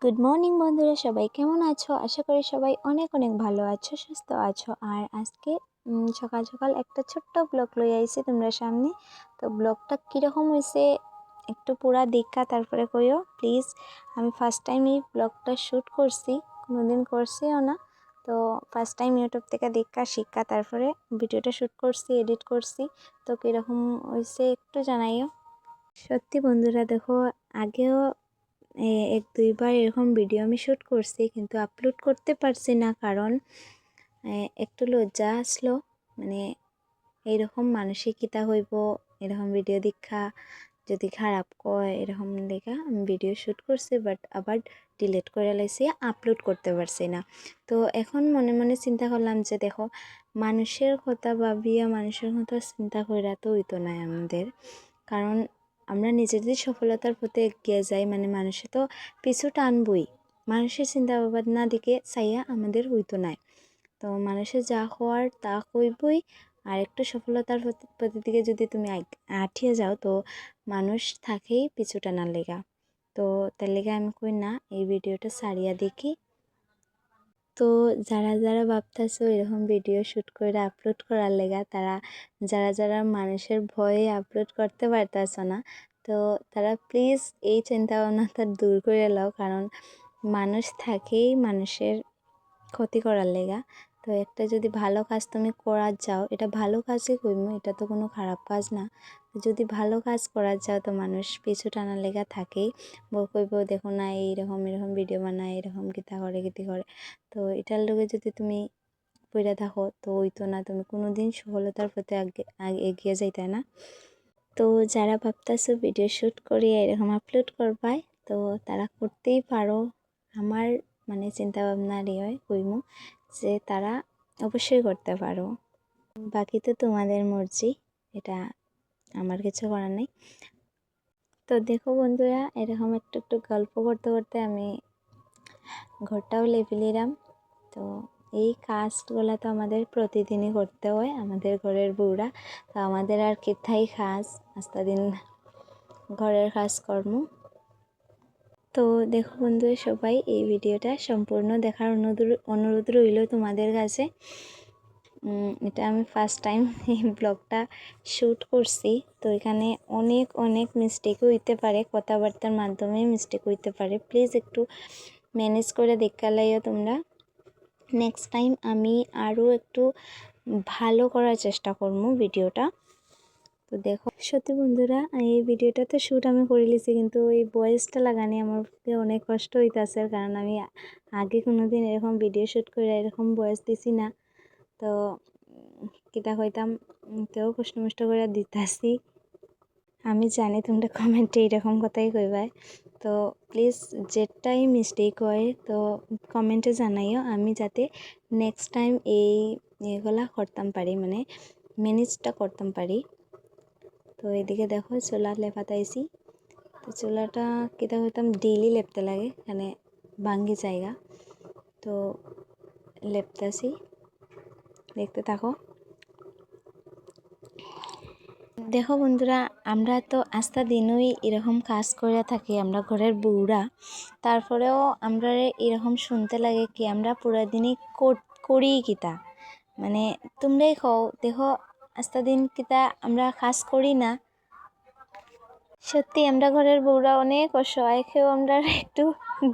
Good morning বন্ধুরা, সবাই কেমন আছো? আশা করি সবাই অনেক অনেক ভালো আছো, সুস্থ আছো। আর আজকে সকাল সকাল একটা ছোট্ট ব্লগ লই আইছি তোমরা সামনে। তো ব্লগটা কীরকম হয়েছে একটু পুরা দেখা তারপরে কইও প্লিজ। আমি ফার্স্ট টাইম এই ব্লগটা শ্যুট করছি, কোনোদিন করছিও না। তো ফার্স্ট টাইম ইউটিউব থেকে দেখা শিক্ষা তারপরে ভিডিওটা শ্যুট করছি, এডিট করছি। তো কীরকম হয়েছে একটু জানাইও। সত্যি বন্ধুরা দেখো, আগেও এক দুইবার এরকম ভিডিও আমি শ্যুট করছি, কিন্তু আপলোড করতে পারছি না, কারণ একটু লজ্জা আসলো। মানে এইরকম মানসিকতা হইব, এরকম ভিডিও দেখা যদি খারাপ কয় এরকম দেখা আমি ভিডিও শ্যুট করছি, বাট আবার ডিলিট করে লাইছি, আপলোড করতে পারছি না। তো এখন মনে মনে চিন্তা করলাম যে দেখো, মানুষের কথা ভাবিয়া মানুষের কথা চিন্তা কইরা তো হইতো না আমাদের, কারণ আমরা নিজেদের সফলতার পথে এগিয়ে যাই, মানে মানুষে তো পিছু টানবই। মানুষের চিন্তা ভাবনা দিকে চাইয়া আমাদের হইতো না। তো মানুষের যা হওয়ার তা কইবই। আর একটু সফলতার প্রতি দিকে যদি তুমি আঠিয়ে যাও, তো মানুষ থাকেই পিছু টানার লেগা। তো তার লেগে আমি কই না, এই ভিডিওটা সারিয়া দেখি। তো যারা যারা ভাবতেছো এরকম ভিডিও শ্যুট করে আপলোড করার লেগা, যারা যারা মানুষের ভয়ে আপলোড করতে পারতেছো না, তো তারা প্লিজ এই চিন্তা ভাবনাটা দূর করে লাও, কারণ মানুষ থাকেই মানুষের ক্ষতি করার লেগা। তো একটা যদি ভালো কাজ তুমি করার যাও, এটা ভালো কাজই কইমু, এটা তো কোনো খারাপ কাজ না। যদি ভালো কাজ করার যাও তো মানুষ পিছু টানার লেগা থাকেই, কইব দেখো না এইরকম এরকম ভিডিও বানায়, এরকম কিতা করে কিতি করে। তো এটার লগে যদি তুমি পইরা থাকো তো হইতো না, তুমি কোনোদিন সফলতার প্রতি এগিয়ে যাইতে না। তো যারা ভাবতেছো ভিডিও শ্যুট করিয়ে এরকম আপলোড করবাই, তো তারা করতেই পারো। আমার মানে চিন্তা ভাবনার হয় কইমু যে তারা অবশ্যই করতে পারো, বাকি তো তোমাদের মর্জি, এটা আমার কিছু করার নেই। তো দেখো বন্ধুরা, এরকম একটু একটু গল্প করতে করতে আমি ঘরটাও লেপিলিলাম। তো এই কাজগুলো তো আমাদের প্রতিদিনই করতে হয়, আমাদের ঘরের বউরা। তো আমাদের আর কেথাই কাজ, আস্তা দিন ঘরের কাজকর্ম। তো দেখো বন্ধু, সবাই এই ভিডিওটা সম্পূর্ণ দেখার অনুরোধ রইল তোমাদের কাছে। এটা আমি ফার্স্ট টাইম এই ব্লগটা শ্যুট করছি, তো এখানে অনেক অনেক মিস্টেকও হইতে পারে, কথাবার্তার মাধ্যমে মিস্টেক হইতে পারে। প্লিজ একটু ম্যানেজ করে দেখা লাইও তোমরা। নেক্সট টাইম আমি আরও একটু ভালো করার চেষ্টা করবো ভিডিওটা। তো দেখো সত্যি বন্ধুরা, এই ভিডিওটা তো শ্যুট আমি করে লিছি, কিন্তু এই ভয়েসটা লাগানি আমার অনেক কষ্ট হইতাছে, কারণ আমি আগে কোনোদিন এরকম ভিডিও শ্যুট করে এরকম ভয়েস দিছি না। তো কিতা হইতাম, তেও কষ্ট মষ্ট করে দিতাছি। আমি জানি তোমরা কমেন্টে এরকম কথাই কইবাই। তো প্লিজ যেটাই মিস্টেক হয় তো কমেন্টে জানাইও, আমি যাতে নেক্সট টাইম এইগুলা করতাম পারি, মানে ম্যানেজটা করতাম পারি। তো এদিকে দেখো চুলা লেপাতাইছি। তো চুলাটা কিতা হইতাম ডেইলি লেপতে লাগে, মানে ভাঙ্গি জায়গা। তো লেপতাছি, দেখতে থাকো। দেখো বন্ধুরা, আমরা তো আস্তা দিনই এরকম কাজ করে থাকি, আমরা ঘরের বউরা। তারপরেও আমরা এরকম শুনতে লাগে কি আমরা পুরা দিনই করি কিতা, মানে তোমরাই কও দেখো আস্তা দিন কিতা আমরা কাজ করি না। সত্যি আমরা ঘরের বউরা অনেক অসহায়, কেউ আমরা একটু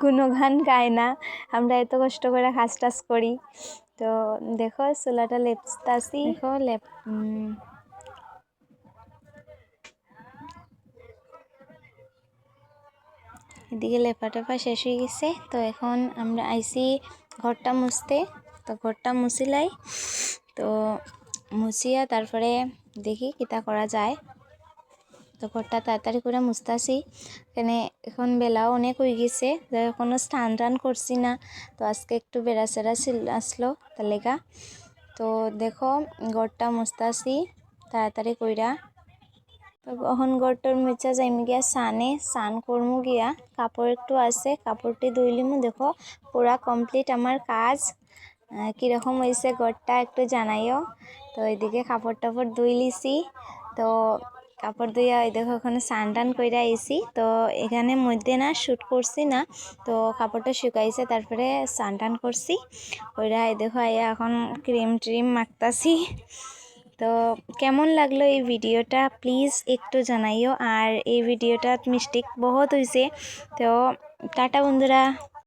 গুণগান গায় না, আমরা এত কষ্ট করে কাজ টাজ করি। তো দেখো চুলাটা লেপতাছি, দেখো এদিকে লেপা টেপা শেষ হয়ে গেছে। তো এখন আমরা আইছি ঘরটা মুছতে। তো ঘরটা মুছিলাই, তো মুছিয়া তারপরে দেখি কিতা করা যায়। তো ঘরটা তাড়াতাড়ি করে মুছতাছি, এখানে এখন বেলাও অনেক হয়ে গেছে, এখনো স্নান টান করছি না। তো আজকে একটু বেড়া সেরা আসলো তার লেগা। তো দেখো ঘরটা মুছতাছি তাড়াতাড়ি কইরা। তো এখন ঘরটার মুছা যাইমু গিয়া স্নান করমু গিয়া, কাপড় একটু আছে কাপড়টি ধুইলিমু। দেখো পুরা কমপ্লিট আমার কাজ। কীরকম হয়েছে ঘরটা একটু জানাইও। তো এদিকে কাপড় টাপড় ধুই লিছি। তো কাপড় ধুইয়া ওই দেখো ওখানে স্নান টান কইরা আইছি। তো এখানে মধ্যে না শ্যুট করছি না, তো কাপড়টা শুকাইছে তারপরে স্নান টান করছি ওইরা। এই দেখো আইয়া এখন ক্রিম ট্রিম মাখতাছি। তো কেমন লাগলো এই ভিডিওটা প্লিজ একটু জানাইও। আর এই ভিডিওটা মিস্টেক বহুত হয়েছে। তো টাটা বন্ধুরা।